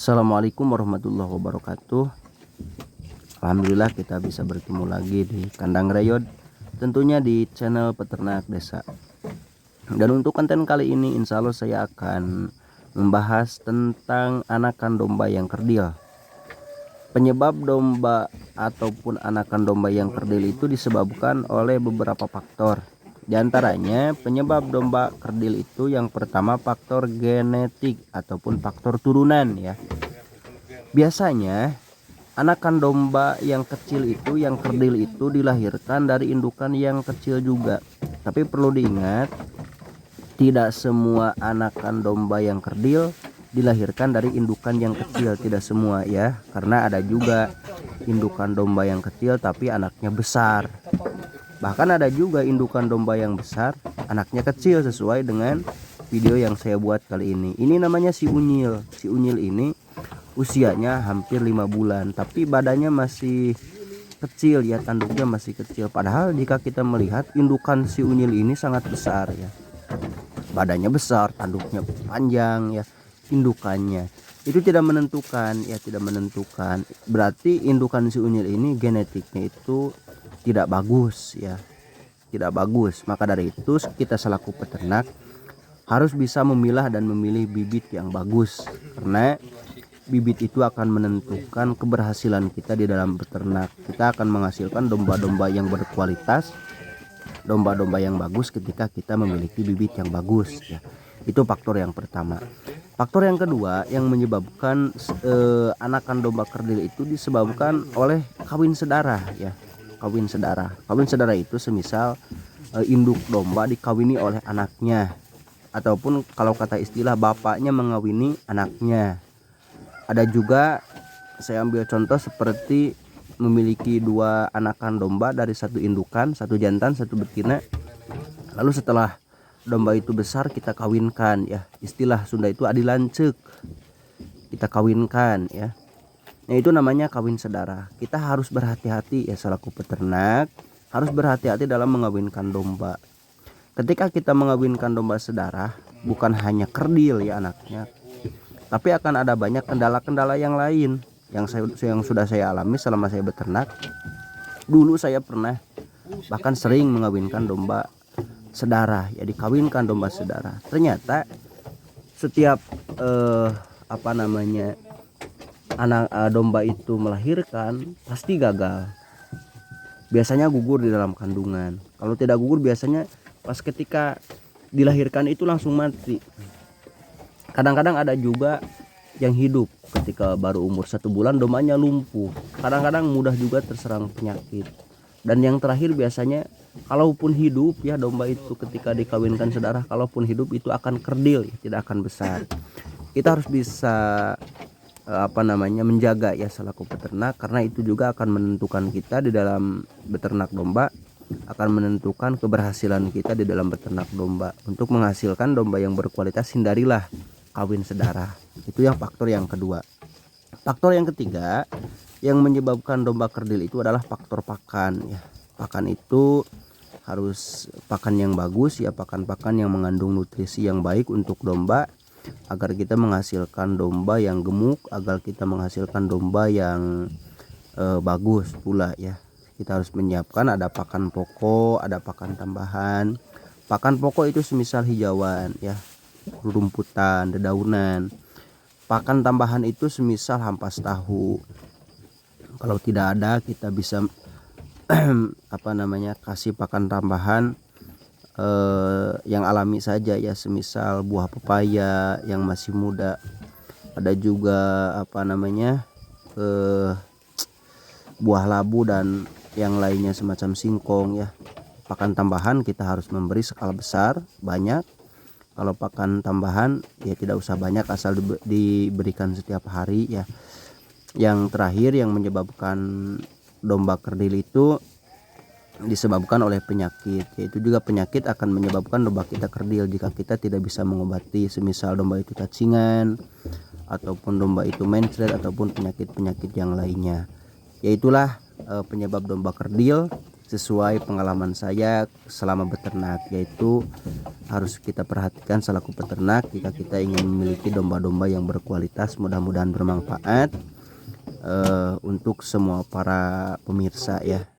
Assalamualaikum warahmatullahi wabarakatuh. Alhamdulillah kita bisa bertemu lagi di kandang reyod, tentunya di channel Peternak Desa. Dan untuk konten kali ini insya Allah saya akan membahas tentang anakan domba yang kerdil. Penyebab domba ataupun anakan domba yang kerdil itu disebabkan oleh beberapa faktor. Di antaranya penyebab domba kerdil itu yang pertama faktor genetik ataupun faktor turunan ya. Biasanya anakan domba yang kecil itu, yang kerdil itu dilahirkan dari indukan yang kecil juga. Tapi perlu diingat, tidak semua anakan domba yang kerdil dilahirkan dari indukan yang kecil, tidak semua ya. Karena ada juga indukan domba yang kecil tapi anaknya besar. Bahkan ada juga indukan domba yang besar, anaknya kecil sesuai dengan video yang saya buat kali ini. Ini namanya si unyil. Si unyil ini usianya hampir 5 bulan, tapi badannya masih kecil ya, tanduknya masih kecil. Padahal jika kita melihat indukan si unyil ini sangat besar ya. Badannya besar, tanduknya panjang ya, indukannya. Itu tidak menentukan ya, tidak menentukan. Berarti indukan si unyil ini genetiknya itu tidak bagus ya, tidak bagus. Maka dari itu kita selaku peternak harus bisa memilah dan memilih bibit yang bagus, karena bibit itu akan menentukan keberhasilan kita di dalam beternak. Kita akan menghasilkan domba-domba yang berkualitas, domba-domba yang bagus ketika kita memiliki bibit yang bagus ya. Itu faktor yang pertama. Faktor yang kedua yang menyebabkan anakan domba kerdil itu disebabkan oleh kawin sedara ya. Kawin sedara. Kawin sedara itu semisal induk domba dikawini oleh anaknya, ataupun kalau kata istilah bapaknya mengawini anaknya. Ada juga saya ambil contoh seperti memiliki dua anakan domba dari satu indukan, satu jantan, satu betina. Lalu setelah domba itu besar kita kawinkan ya. Istilah Sunda itu adilanceuk. Kita kawinkan ya. Nah, itu namanya kawin sedara. Kita harus berhati-hati ya selaku peternak, harus berhati-hati dalam mengawinkan domba. Ketika kita mengawinkan domba sedara, bukan hanya kerdil ya anaknya, tapi akan ada banyak kendala-kendala yang lain yang sudah saya alami selama saya beternak. Dulu saya pernah bahkan sering mengawinkan domba sedara, ya dikawinkan domba sedara. Ternyata setiap anak domba itu melahirkan pasti gagal. Biasanya gugur di dalam kandungan. Kalau tidak gugur biasanya pas ketika dilahirkan itu langsung mati. Kadang-kadang ada juga yang hidup ketika baru umur 1 bulan dombanya lumpuh. Kadang-kadang mudah juga terserang penyakit. Dan yang terakhir biasanya kalaupun hidup ya domba itu ketika dikawinkan sedara, kalaupun hidup itu akan kerdil ya, tidak akan besar. Kita harus bisa menjaga ya selaku peternak, karena itu juga akan menentukan kita di dalam beternak domba, akan menentukan keberhasilan kita di dalam beternak domba. Untuk menghasilkan domba yang berkualitas, hindarilah kawin sedara. Itu yang faktor yang kedua. Faktor yang ketiga yang menyebabkan domba kerdil itu adalah faktor pakan ya. Pakan itu harus pakan yang bagus ya, pakan-pakan yang mengandung nutrisi yang baik untuk domba, agar kita menghasilkan domba yang gemuk, agar kita menghasilkan domba yang bagus pula ya. Kita harus menyiapkan ada pakan pokok, ada pakan tambahan. Pakan pokok itu semisal hijauan ya, rumputan, dedaunan. Pakan tambahan itu semisal ampas tahu. Kalau tidak ada kita bisa kasih pakan tambahan yang alami saja ya, semisal buah pepaya yang masih muda. Ada juga buah labu dan yang lainnya semacam singkong ya. Pakan tambahan kita harus memberi skala besar, banyak. Kalau pakan tambahan ya tidak usah banyak, asal diberikan setiap hari ya. Yang terakhir yang menyebabkan domba kerdil itu disebabkan oleh penyakit, yaitu juga penyakit akan menyebabkan domba kita kerdil jika kita tidak bisa mengobati, semisal domba itu cacingan ataupun domba itu mencret ataupun penyakit-penyakit yang lainnya. Yaitulah penyebab domba kerdil sesuai pengalaman saya selama beternak, yaitu harus kita perhatikan selaku peternak jika kita ingin memiliki domba-domba yang berkualitas. Mudah-mudahan bermanfaat untuk semua para pemirsa ya.